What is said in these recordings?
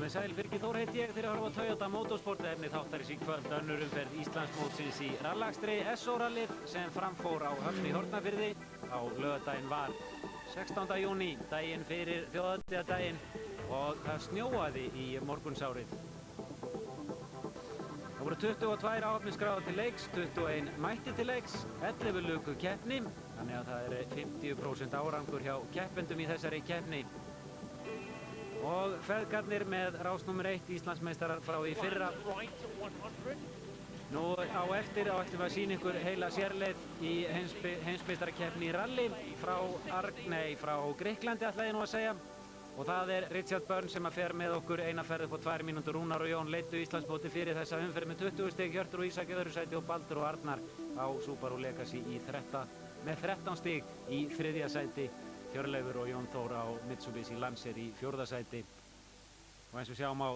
Komið sæl, Birgir Þór heiti ég þegar að horfa á Toyota Motorsport efni þáttarins í kvöld önnur umferð Íslandsmótsins í rallakstri SO-rallið sem framfór á Höfn í Hornafirði á laugardaginn var 16. júní, daginn fyrir þjóðhátíðardaginn og það snjóaði í morgunsárið. Það voru 22 áhafnir til leiks, 21 mætti til leiks, 11 luku keppni, þannig að það er 50% árangur hjá keppendum í þessari keppni. Og feðgarnir með rás nr. 1 Íslandsmeistarar frá í fyrra. Nú á eftir ætlum við að sýna ykkur heila sérleið í heimsmeistarakeppni í rally frá Grikklandi ætla ég nú að segja. Og það er Richard Byrne sem að fer með okkur eina ferð upp á 2 mínútur. Rúnar og Jón leiddu Íslandsmóti fyrir þessa umferð með 20 stig, Hjörtur og Ísak í öðru sæti og Baldur og Arnar á Subaru Legacy með 13 stig í þriðja sæti. Hjörleifur og Jón Þór á Mitsubishi Lancer í fjórða sæti. Og eins og sjáum á,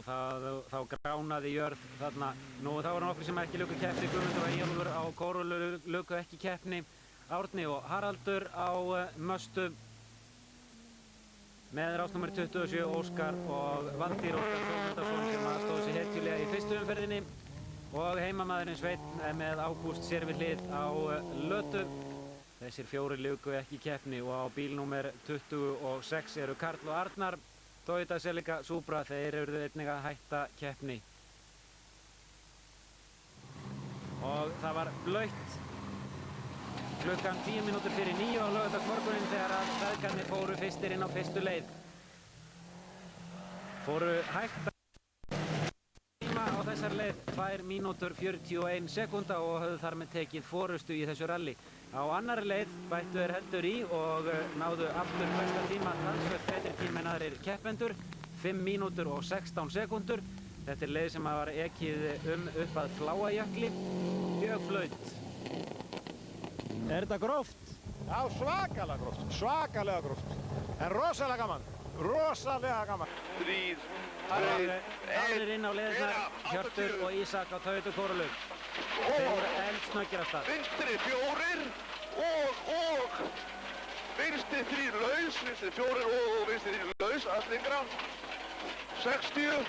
þá gránaði jörð þarna. Nú þá var nokkur sem ekki luku keppni, Guðmundur og Eyjólfur á Kórulu luku ekki keppni. Árni og Haraldur á Möstu með rás nr. 27 Óskar og Valtýr Óskar Þórmundarsson sem stóð sig hetjulega í fyrstu umferðinni. Og heimamaðurinn Sveinn með Ágúst sér við hlið á Lötu. Þessir fjórir luku ekki keppni og á bíl nr. 26 eru Karl og Arnar. Toyota Celica Supra, þeir eru einnig að hætta keppni. Og það var blautt klukkan 10 mínútur fyrir 9 á laugardagsmorguninn þegar að feðgarnir fóru fyrstir inn á fyrstu leið. Fóru hægt tíma á þessar leið 2 mínútur 41 sekúnda og höfðu þar með tekið forustu í þessu rally. Á annarri leið bættu þeir heldur í og náðu aftur besta tíma, talsvert betri tíma en aðrir keppendur, 5 mínútur og 16 sekúndur. Þetta er leið sem var ekið upp að Fláajökli, mjög flaut. Er þetta gróft? Já, svakalega gróft, en rosalega gaman. 3, 2, Aðrir inn á leiðirnar, Hjörtur og Ísak á Toyota Corolla. Þeir voru eldsnöggir af stað. Vinstri 4 og vinstri 3 laus, vinstri 4 og vinstri 3 laus, allingra 60.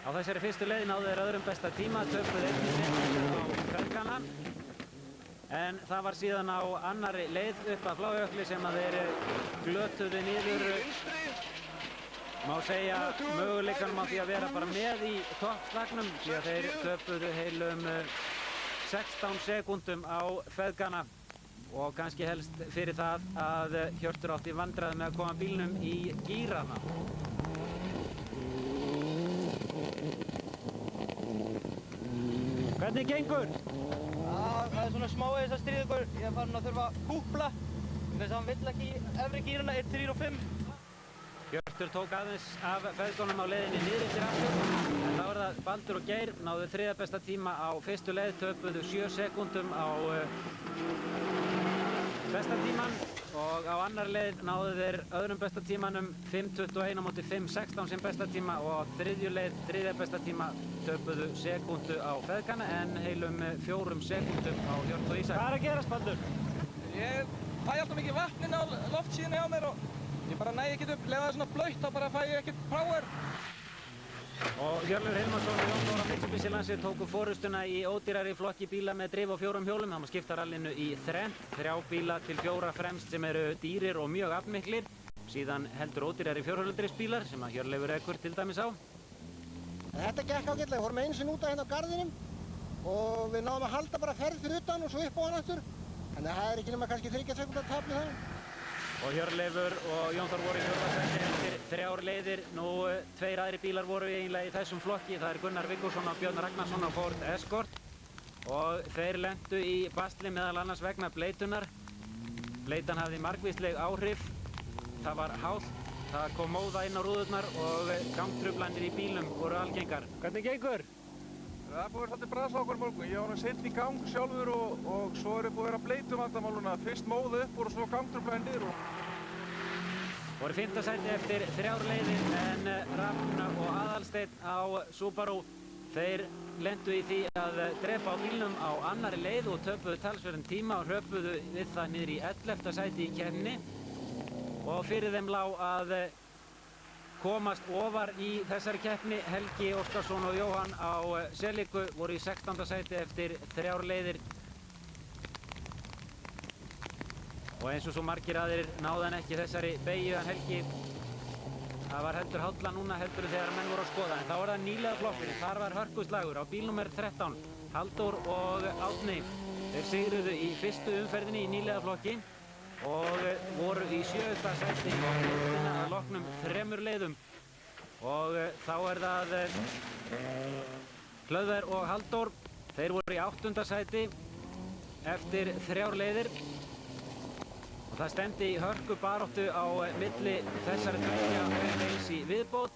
Á þessari fyrstu leið náðu þeir öðrum besta tíma, töpuðu 1 sekúndu á feðgana. En það var síðan á annarri leið upp að Fláajökli sem að þeir glötuðu niður. Má segja möguleikanum á því að vera bara með í toppslagnum því að þeir töpuðu heilum 16 sekúndum á feðgana og kannski helst fyrir það að Hjörtur átti vandræði með að koma bílnum í gírana. Hvernig gengur? Það er svona smávegis að stríða ykkur. Ég er farin að þurfa að kúpla þess að hann vill ekki í efri gírana 1, 3 og 5. Hjörtur tók aðeins af feðgunum á leiðinni niður eftir aftur, en þá er það Baldur og Geir náðu þriðja besta tíma á fyrstu leið, töpuðu 7 sekúndum á besta tíman og á annar leið náðu þeir öðrum besta tímanum 5.21 á móti 5.16 sem besta tíma og á þriðju leið, þriðja besta tíma, töpuðu sekúndu á feðgana en heilum 4 sekúndum á Hjört og Ísak. Hvað er að gerast, Baldur? Ég fæ alltaf mikið vatn inn á loftsíðunni á mér og ég bara næ ekkert upp, lefa það svona blautt, þá bara fæ ég ekkert power. Og Hjörleifur Hilmarsson og Jón Þór á Mitsubishi Lancer tóku forustuna í ódýrari flokki bíla með drif á 4 hjólum. Það má skipta rallinu í 3 bíla til 4 fremst sem eru dýrir og mjög aflmiklir. Síðan heldur ódýrari 4-hjóladrifsbílar sem að Hjörleifur ekkur til dæmis á. Þetta gekk ágætlega, við vorum einu sinni út af hérna á garðinum og við náðum að halda bara ferð fyrir utan og svo upp á hann aftur. Þannig að það er ekki nema kannski 30 sekúndar tap með það. Og Hjörleifur og Jón Þór voru í fjórða sæti eftir 3 leiðir. Nú 2 aðrir bílar voru eiginlega í þessum flokki. Það er Gunnar Vigfússon og Björn Ragnarsson á Ford Escort. Og þeir lentu í basli meðal annars vegna bleytunar. Bleytan hafði margvísleg áhrif. Það var hált, það kom móða inn á rúðurnar og gangtruflanir í bílum voru algengar. Hvernig gengur? Það er búið að vera svolítið brasa okkur morgun. Ég var sent í gang sjálfur og svo er búið að vera bleytumvandamáluna. Fyrst móða upp og svo gangtruflanir niður. Voru 5. sæti eftir 3 leiðir en Rafn og Aðalsteinn á Subaru. Þeir lentu í því að drepa á bílnum á annarri leið og töpuðu talsverðan tíma og hröpuðu við það niður í 11. sæti í keppninni. Og fyrir þeim lá að komast ofar í þessari keppni. Helgi Óskarsson og Jóhann á Seliku voru í 16. sæti eftir 3 leiðir. Og eins og svo margir aðrir náðu hann ekki þessari beygju en Helgi. Það var heldur hálla núna heldur þegar menn voru að skoða. En þá var það nýliða flokkurinn. Þar var hörkuslagur á bíl númer 13. Halldór og Árni. Þeir sigruðu í fyrstu umferðinni í nýliða flokki og voru í 7. sæti að loknum 3 leiðum. Og þá er það Hlöðver og Halldór. Þeir voru í 8. sæti eftir 3 leiðir. Og það stefndi í hörku baráttu á milli þessari tveggja eins í viðbót.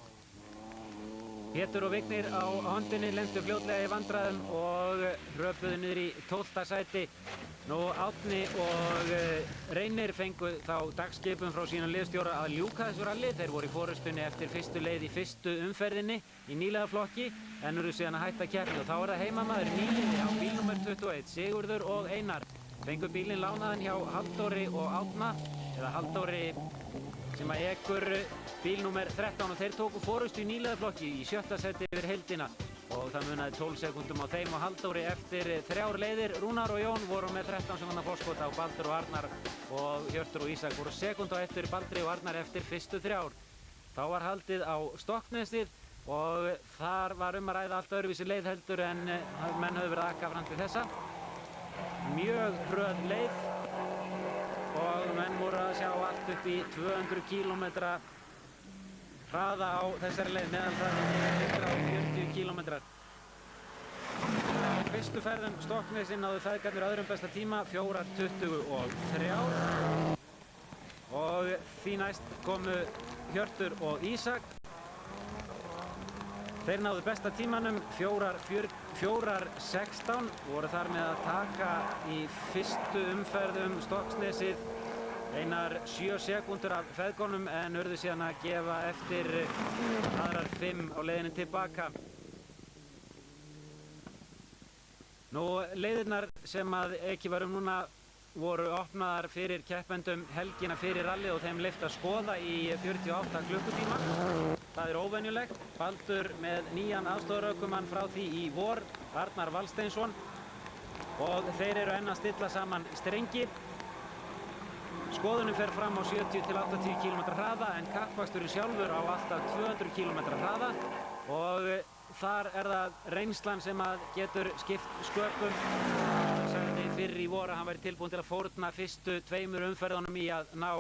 Pétur og Vignir á höndinni lentu fljótlega í vandræðum og hröpuðu niður í 12. sæti. Nú Árni og Reynir fengu þá dagskipun frá sínum liðsstjóra að ljúka þessu ralli. Þeir voru í forystunni eftir fyrstu leið í fyrstu umferðinni í nýliða flokki en eru síðan að hætta keppni og þá er það heimamaður nýliði á bíl númer 21, Sigurður og Einar. Fengu bílinn lánaðan hjá Halldóri og Árna, eða Halldóri sem að ekur bíl númer 13 og þeir tóku forystu í nýliða flokki í 7. sæti yfir heildina og það munaði 12 sekúndum á þeim og Halldóri eftir 3 leiðir. Rúnar og Jón voru með 13 sekúndna forskot á Baldur og Arnar og Hjörtur og Ísak voru sekúndu á eftir Baldri og Arnar eftir fyrstu 3. Þá var haldið á Stokksnesið og þar var að ræða allt öðruvísi leið heldur en menn höfðu verið að aka fram til þessa. Mjög hröð leið og menn voru að sjá allt upp í 200 km hraða á þessari leið, meðalhraðinn 140 km. Fyrstu ferðum Stokksnesi náðu feðgarnir öðrum besta tíma, 4:23 og því næst komu Hjörtur og Ísak. Þeir náðu besta tímanum, 4:16, voru þar með að taka í fyrstu umferð Stokksnesið einar 7 sekúndur af feðgunum en urðu síðan að gefa eftir aðrar 5 á leiðinni tilbaka. Nú, leiðirnar sem að ekið var núna voru opnaðar fyrir keppendum helgina fyrir rallið og þeim leyft að skoða í 48 klukkutíma. Það er óvenjulegt. Baldur með nýjan aðstoðarökumann frá því í vor, Arnar Valsteinsson, og þeir eru enn að stilla saman strengi. Skoðunin fer fram á 70 til 80 km hraða en kappaksturinn sjálfur á alltaf 200 km hraða og þar er það reynslan sem að getur skipt sköpum. Hann sagði fyrr í vor að hann væri tilbúinn til að fórna fyrstu 2 umferðunum í að ná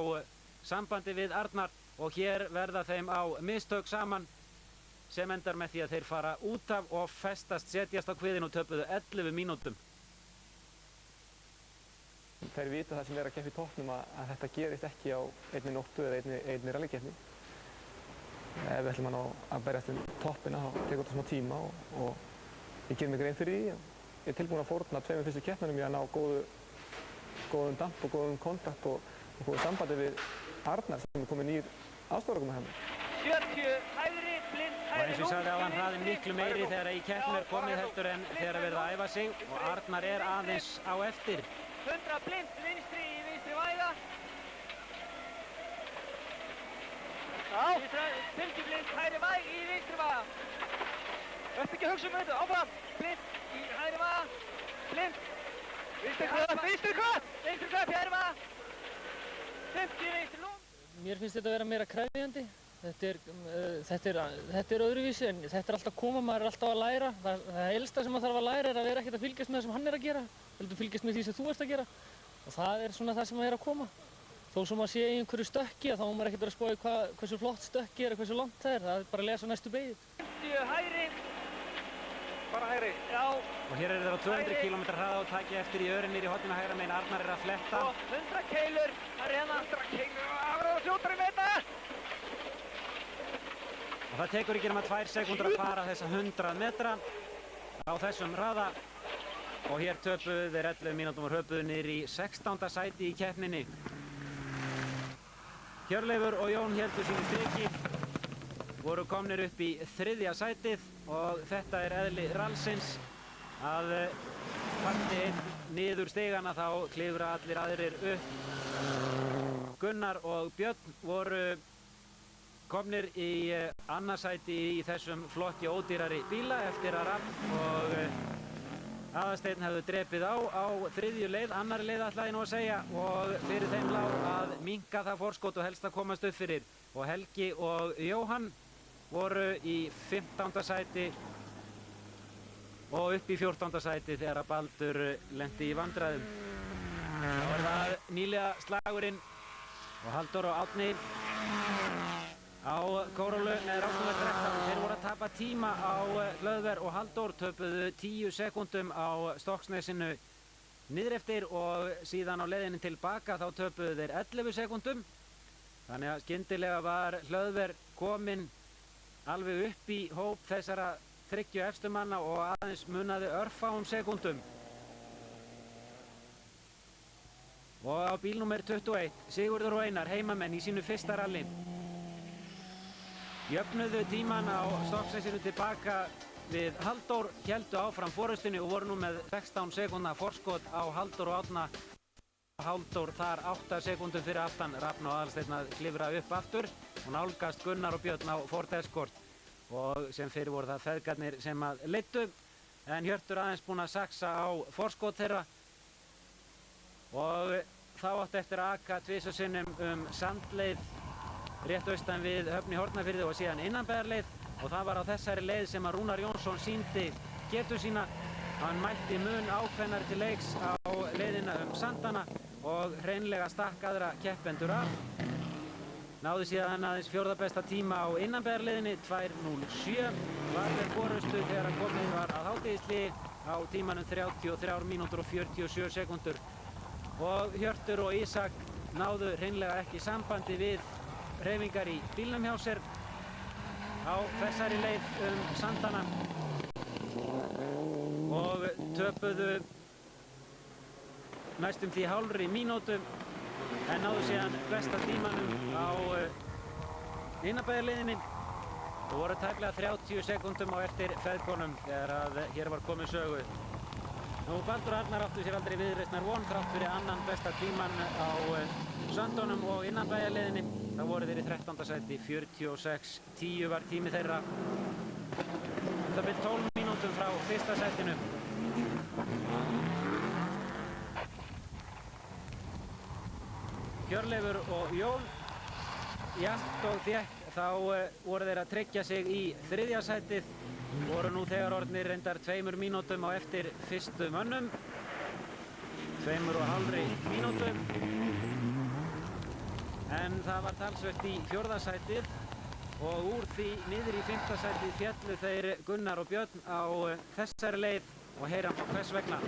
sambandi við Arnar og hér verða þeim á mistök saman sem endar með því að þeir fara út af og festast, setjast á kviðinn og töpuðu 11 mínútum. Þeir vita það sem er að keppa í toppnum að þetta gerist ekki á einni nóttu eða einni rallikeppni. Ef við ætlum að berjast um toppina þá tekur þetta smá tíma og ég gerir mig grein fyrir því. Ég er tilbúinn að fórna 2 fyrstu keppnunum í að ná góðum damp og góðum kontakt og góðu sambandi við Arnar sem er komið nýr aðstoðarökumann hérna. 70 hægri, blind Og hægri. eins og ég sagði áðan, hraðinn miklu meiri þegar í keppni er komið heldur en þegar verið að æfa sig og Arnar er aðeins á eftir. 100 blind, vinstri í vinstri væga. Já. 50 blind, hægri væg í vinstri væga. Verð ekki að hugsa þetta, áfram. Blind í hægri væga. Blind. Vinstri kvöt, vinstri kvöt. Vinstri kvöt, hægri væga. 50 vinstri lúm. Mér finnst þetta að vera meira krefjandi. Þetta er öðruvísi en þetta er alltaf að koma, maður er alltaf að læra. Það helsta sem maður þarf að læra er að vera ekkert að fylgjast með það sem hann er að gera. Heldur fylgjast með því sem þú ert að gera. Og það er svona það sem er að koma. Þó sem maður sé í einhverju stökki þá má maður ekkert vera að spá í hversu flott stökki er og hversu langt það er. Það er bara að lesa næstu beygju. 50 hægri. Bara hægri. Já. Og hér eru þeir á 200 km hraða og taki eftir í örin niður í hornina hægra megin. Arnar er að fletta. Og 100 keilur. Það er hérna. 100 keilur. Það verður fljótari með þetta. Og það tekur ekki nema 2 sekúndur að fara þessa 100 metra á þessum hraða. Og hér töpuðu þeir 11 mínútum og hröpuðu niður í 16. sæti í keppninni. Hjörleifur og Jón héldu sínu striki, voru komnir upp í 3. sætið og þetta er eðli rallsins að falli einn niður stigana þá klifra allir aðrir upp. Gunnar og Björn voru komnir í annarsæti í þessum flokki ódýrari bíla eftir að Rafn og Aðalsteinn hefðu drepið á þriðju leið, annarri leið ætlaði nú að segja, og fyrir þeim lá að minnka það forskot og helst að komast upp fyrir. Og Helgi og Jóhann voru í 15. sæti og upp í 14. sæti þegar að Baldur lenti í vandræðum. Þá var það nýlega slagurinn og Halldór og Árni á Kórólu með ráknummer 13. Þeir voru að tapa tíma á Hlöðver og Halldór töpuðu 10 sekúndum á Stokksnesinu niður eftir og síðan á leiðinni tilbaka þá töpuðu þeir 11 sekúndum. Þannig að skyndilega var Hlöðver kominn alveg upp í hóp þessara 30 efstu manna og aðeins munaði örfáum sekúndum. Og á bílnúmer 21, Sigurður og Einar, heimamenn í sínu fyrsta ralli. Jöfnuðu tíman á Stokksnesinu tilbaka við Halldór, héldu áfram forystunni og voru nú með 16 sekúndna forskot á Halldór og Árna. Halldór þar 8 sekúndum fyrir aftan Rafn og Aðalsteinn að klifra upp aftur og nálgast Gunnar og Björn á Ford Escort og sem fyrir voru það feðgarnir sem að leiddu, en Hjörtur aðeins búinn að saxa á forskot þeirra og þá átti eftir að aka tvisvar sinnum sandleið rétt austan við Höfn í Hornafirði og síðan innanbæjarleið og það var á þessari leið sem að Rúnar Jónsson sýndi getu sína. Hann mælti mun ákveðnari til leiks á leiðina sandana og hreinlega stakk aðra keppendur af. Náði síðan aðeins 4. besta tíma á innanbæjarleiðinni, 2:07, var með forystu þegar að komið var að hádegishlé á tímanum 33 mínútur og 47 sekúndur. Og Hjörtur og Ísak náðu hreinlega ekki sambandi við hreyfingar í bílnum hjá sér á þessari leið sandana og töpuðu næstum því hálfri mínútu en náðu síðan besta tímanum á innanbæjarleiðinni og voru tæplega 30 sekúndum á eftir feðgunum þegar að hér var komið sögu. Nú Baldur og Arnar áttu sér aldrei viðreisnar von þrátt fyrir annan besta tíman á söndunum og innanbæjarleiðinni. Það voru þeir í 13. sæti, 46:10 var tími þeirra. Það byrði 12 mínútum frá fyrsta sætinu. Hjörleifur og Jón, jafnt og þétt, þá voru þeir að tryggja sig í 3. sætið. Voru nú þegar orðnir reyndar 2 mínútum á eftir fyrstu mönnum. 2,5 mínútum. En það var talsvert í 4. sætið og úr því niður í 5. sætið féllu þeir Gunnar og Björn á þessari leið og heyra hvers vegna.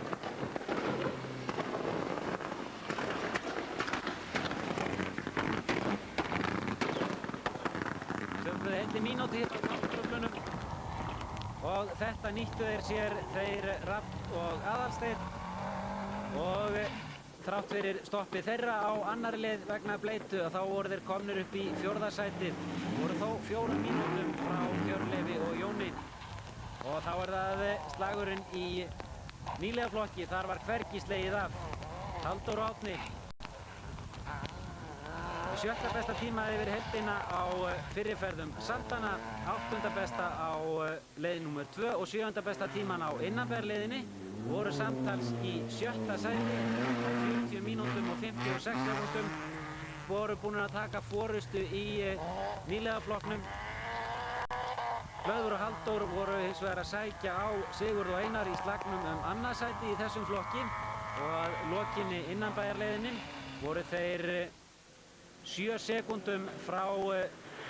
Töpuðu 1 mínútu hitt á náttúruflunum og þetta nýttu þeir sér þeir Rafn og Aðalsteinn og þrátt fyrir stoppið þeirra á annarri leið vegna bleitu að þá voru þeir komnir upp í 4. sætið. Voru þó 4 mínútum frá Hjörleifi og Jóni og þá er það slagurinn í nýlega flokki. Þar var hvergi slegið af. Halldór og Árni. 7. besta tíma yfir heildina á fyrirferðum sandana, 8. besta á leið nr. 2 og 7. besta tíman á innanbæjarleiðinni. Voru samtals í 7. sæti, 40 mínútum og 56 sekúndum. Voru búin að taka forystu í nýlega flokknum. Hlöður og Halldór voru hins vegar að sækja á Sigurð og Einar í slagnum annað sæti í þessum flokki og að lokinni innanbæjarleiðinni voru þeir 7 sekúndum frá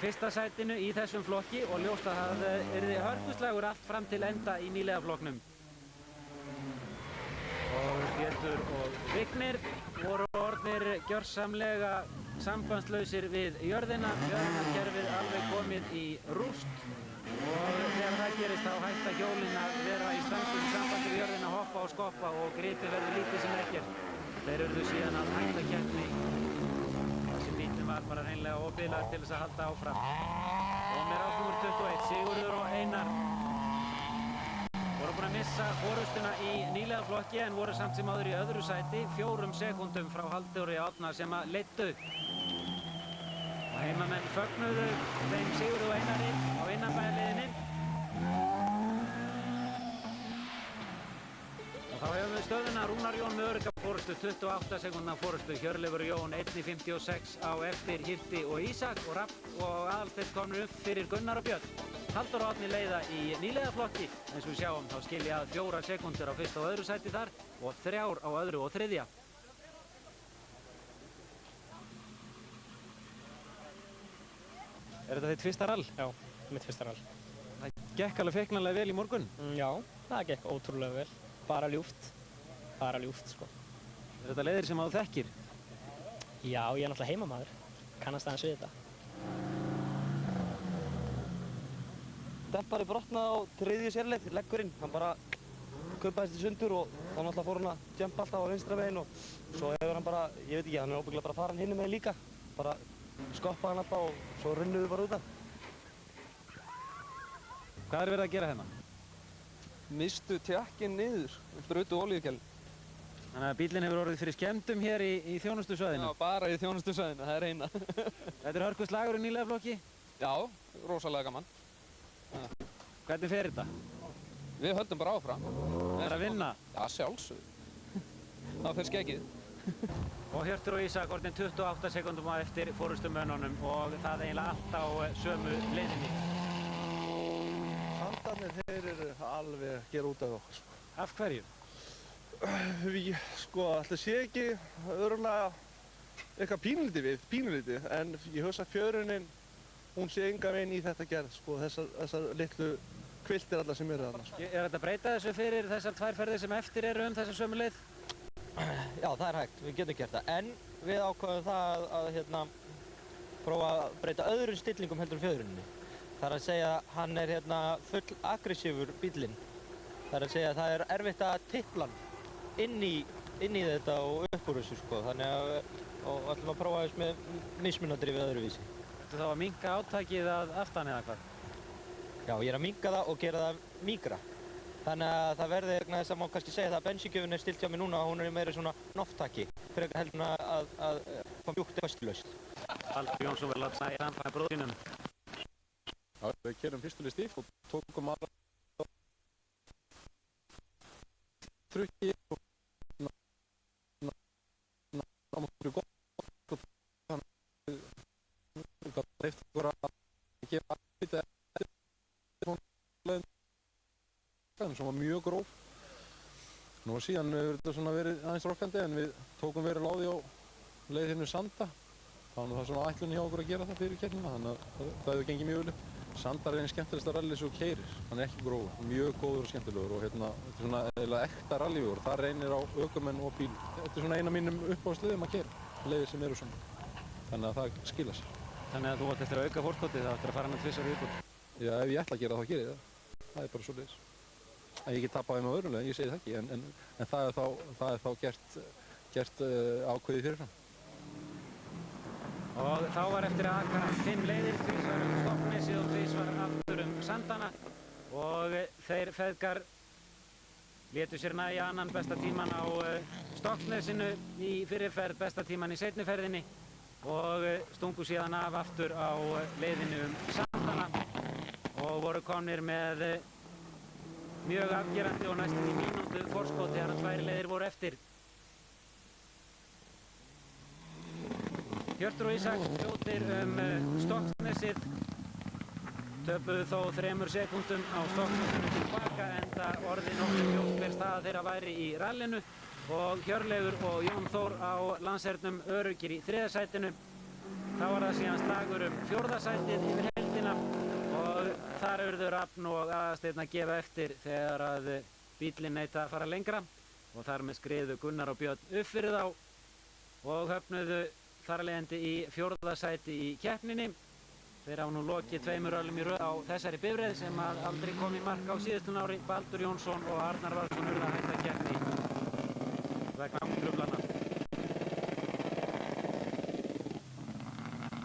1. sætinu í þessum flokki og ljóst að það yrði hörkuslagur allt fram til enda í nýlega flokknum. Og Pétur og Vignir voru orðnir gjörsamlega sambandslausir við jörðina. Jörðinarkerfið alveg komið í rúst og þegar það gerist þá hætta hjólin að vera í stanslegu sambandi við jörðina, hoppa og skoppa og gripið verður lítið sem ekkert. Þeir urðu síðan að hætta keppni. Þessi bílinn var bara hreinlega óbilaður til þess að halda áfram. Og með ráknúmer 21, Sigurður og Einar voru búin að missa forystuna í nýlega flokki en voru samt sem áður í öðru sæti, 4 sekúndum frá Halldóri Árna sem að leiddu. Og heimamenn fögnuðu þeim Sigurði og Einari á innanbæjarleiðinni. Og þá hefum við stöðuna Rúnar Jón með örugga fórustu, 28 sekúndna fórustu. Hjörleifur Jón 1:56 á eftir Hilti og Ísak og Rafn og Aðalsteinn komnir upp fyrir Gunnar og Björn. Halldór og Árni leiða í nýliðaflokki. Eins og við sjáum þá skilja að 4 sekúndur á fyrsta og öðru sæti þar og 3 á öðru og þriðja. Er þetta þitt fyrsta rall? Já, mitt fyrsta rall. Það gekk alveg feiknarlega vel í morgun. Já, það gekk ótrúlega vel. Bara ljúft. Bara ljúft, sko. Er þetta leiðir sem þú þekkir? Já, ég er náttúrulega heimamaður. Kannast aðeins við þetta. Dempari brotnaði á þriðju sérleið, leggurinn. Hann bara kumpaðist í sundur og þá náttúrulega fór hann að jumpa alltaf á vinstra veginn og svo hefur hann bara, ég veit ekki, hann er óbyggilega bara að fara hann hinum meginn líka. Bara skoppa hann alltaf og svo runnum við bara út af. Hvað er verið að gera hérna? Mistu tjakkinn niður, brutu olíukælinn. Þannig að bíllinn hefur orðið fyrir skemmdum hér í þjónustusvæðinu? Já, bara í þjónustusvæðinu, það er eina. Þetta er hörkuslagur í nýliðaflokki? Já, rosalega gaman. Hvernig fer þetta? Við höldum bara áfram. Það er að vinna? Já, sjálfsögðu. Það fer skeggið. Og Hjörtur og Ísak orðin 28 sekúndum á eftir fórustumönnunum og það eiginlega allt á sömu leiðinni. Sandarnir, þeir eru alveg að gera út af okkur, sko. Af hverju? Sko, alltaf sé ekki örugglega eitthvað pínulítið, en ég hugsa að fjörunin, hún sé enga veginn í þetta gerð, sko, þessar litlu kviltir allar sem eru þarna, sko. Er þetta að breyta þessu fyrir þessar 2 ferðir sem eftir eru þessa sömu leið? Já, það er hægt, við getum gert það, en við ákváðum það að prófa að breyta öðrum stillingum heldur en fjöðruninni. Það er að segja að hann er full aggressífur bíllinn. Það er að segja að það er erfitt að tipla hann inn í þetta og upp úr þessu, sko, þannig að og ætlum að prófa þess með mismunadrifið öðruvísi. Þú þá að minnka áttakið að aftan eða hvað? Já, ég er að minnka það og gera það mýkra. Þannig að það verði þess að má kannski segja það að bensíngjöfin er stilt hjá mér núna og hún er meira svona nofftaki frekar heldur en að koma mjúkt eða föstulaust. Baldur Jónsson vel að sæja samfæði bróðinum. Já, við kerum fyrstuleg stíf og tókum aðra trukki og náum okkur gott og þannig að við eftir okkur að gefa aðvitað sem var mjög gróf. Nú síðan hefur þetta svona verið aðeins rokkandi en við tókum verið láði á leið hérna Sanda. Það var svona ætlun hjá okkur að gera það fyrir keppnina, þannig að það hefur gengið mjög vel upp. Sandar er einn skemmtilegsta rally sem þú keyrir. Hann er ekki grófur, mjög góður og skemmtilegur og þetta er svona eiginlega ekta rallyvegur. Það reynir á ökumenn og bíl. Þetta er svona eina af mínum uppáhaldsleiðum að keyra, leiðir sem eru svona. Þannig að það skila sér. Þannig að þú átt eftir að auka fórskotið, þá ættir að fara með 2 viðbót. Já, ef ég ætla að gera það, þá geri ég það. Það er bara svoleiðis. Ég get tapað þeim á öðrum leið, ég segi það ekki, en það er þá gert ákveðið fyrirfram. Og þá var eftir að aka 5 leiðir, 3 Stokksnesið og 3 aftur Sandana og þeir feðgar létu sér nægja annan besta tíman á Stokksnesinu í fyrirferð, besta tíman í seinni ferðinni og stungu síðan af aftur á leiðinu Sandana og voru komnir með mjög afgerandi og næstum í mínútu forskot þegar 2 leiðir voru eftir. Hjörtur og Ísak fljótir Stokksnesið, töpuðu þó 3 sekúndum á Stokksnesinu tilbaka enda orðið nokkuð fljótt hver staða þeirra væri í rallinu og Hjörleifur og Jón Þór á landshernum öruggir í 3. sætinu. Þá var það síðan slagur 4. sætið yfir heildina og þar urðu Rafn og Aðalsteinn að gefa eftir þegar að bíllinn neitaði að fara lengra og þar með skriðu Gunnar og Björn upp fyrir þá og höfnuðu þar af leiðandi í 4. sæti í keppninni. Þeir hafa nú lokið 2 röllum í röð á þessari bifreið sem aldrei kom í mark á síðustu ári. Baldur Jónsson og Arnar Valsson urðu að hætta keppni vegna truflana.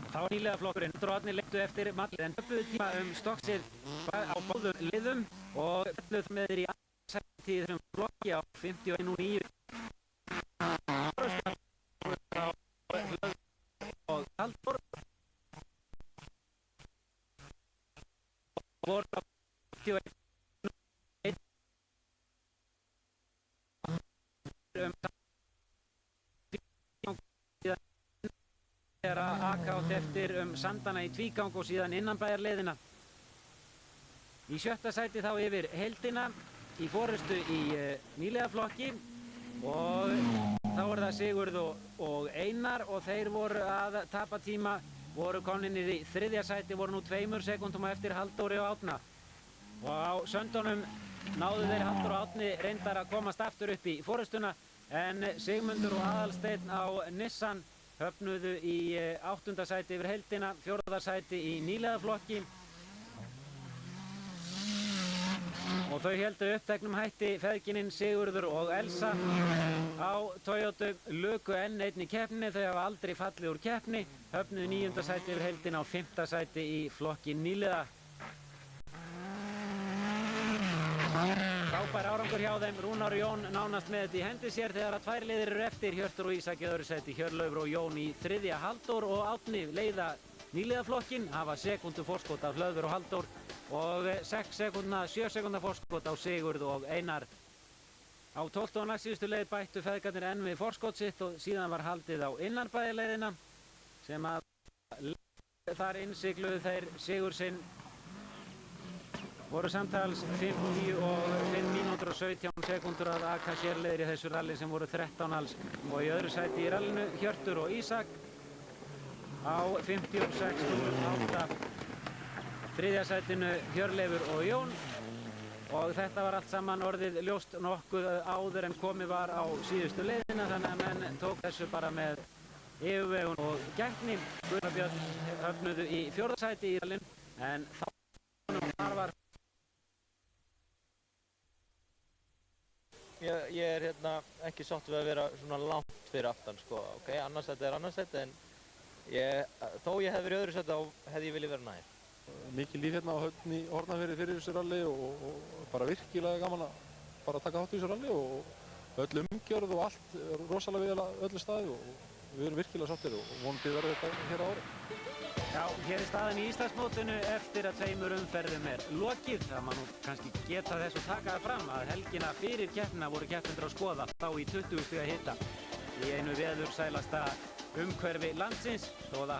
Þá var nýliðaflokkurinn. Baldur og Árni leiktu eftir mallið en töpuðu tíma Stokksið á báðum liðum og fjalluðu með þeir í 2. sæti í þessum flokki á 51.9. Og Halldór er að aka átt eftir Sandana í tvígang og síðan innanbæjarleiðina. Í 7. sæti þá yfir heildina í forystu í nýliðaflokki og þá er það Sigurð og Einar og þeir voru að tapa tíma, voru komnir í 3. sæti, voru nú 2 sekúndum á eftir Halldóri og Árna. Og á söndunum náðu þeir Halldór og Árni reyndar að komast aftur upp í forystuna en Sigmundur og Aðalsteinn á Nissan höfnuðu í 8. sæti yfir heildina, 4. sæti í nýliðaflokki og þau héldu uppteknum hætti feðginin Sigurður og Elsa á Toyota, luku enn einn í keppninni, þau hafa aldrei fallið úr keppni, höfnuðu 9. sæti yfir heildina og 5. sæti í flokki nýliða. Frábær árangur hjá þeim, Rúnar og Jón nánast með þetta í hendi sér þegar að 2 liðir eru eftir, Hjörtur og Ísak í öðru sæti, Hjörleifur og Jón í 3., Halldór og Árni leiða nýliðaflokkin, hafa sekúndu forskot af Hlöður og Halldór og 7 sekúndna forskot á Sigurð og Einar. Á 12. og næstsíðustu leið bættu feðgarnir enn við forskot sitt og síðan var haldið á innanbæjarleiðina sem að þar innsigluðu þeir sigur sinn. Voru samtals 50 og 5 mínútur og 17 sekúndur að aka sérleiðir í þessu ralli sem voru 13 alls og í öðru sæti í rallinu Hjörtur og Ísak á 56,8. 3. sætinu Hjörleifur og Jón og þetta var allt saman orðið ljóst nokkuð áður en komið var á síðustu leiðina þannig að menn tók þessu bara með yfirvegun og gætni. Gunnar Björn höfnuðu í 4. sæti í rallinu en þar var Ég er ekki sáttur við að vera svona langt fyrir aftan, sko. Ok, annarsæti er annarsæti, en þó ég hef verið í öðru sæti þá hefði ég viljað vera nær. Mikið líf hérna á Höfn í Hornafirði fyrir þessu ralli og bara virkilega gaman að bara taka þátt í þessu ralli og öll umgjörð og allt rosalega vel að öllu staði og við erum virkilega sáttir og vonandi verður þetta hér á ári. Já, hér er staðan í Íslandsmótinu eftir að 2 umferðum er lokið. Það má nú kannski geta þess og taka það fram að helgina fyrir keppnina voru keppendur að skoða þá í 20 stiga hita í einu veðursælasta umhverfi landsins þó það